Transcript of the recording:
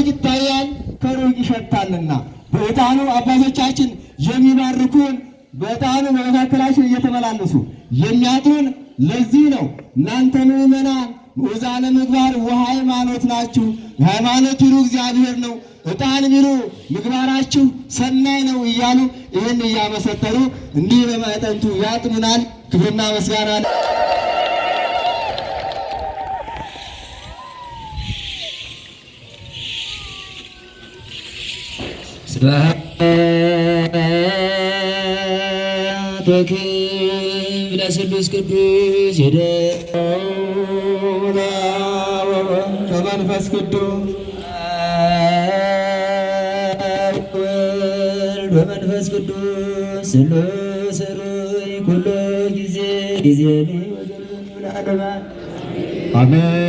ይታያል ከሩቅ ይሸታልና በዕጣኑ አባቶቻችን የሚባርኩን በዕጣኑ በመካከላችን እየተመላለሱ የሚያጥሩን ለዚህ ነው። እናንተ ምእመናን ምዑዛነ ምግባር ወሃይማኖት ናችሁ። ሃይማኖት ይሉ እግዚአብሔር ነው፣ ዕጣን ቢሉ ምግባራችሁ ሰናይ ነው እያሉ ይህን እያመሰጠሩ እንዲህ በማዕጠንቱ ያጥኑናል። ክብርና ምስጋና ተክብ ለስሉስ ቅዱስ የደውና በመንፈስ ቅዱስ ወልድ በመንፈስ ቅዱስ ስሉስ ሩይ ኩሉ ጊዜ ለዓለመ አሜን።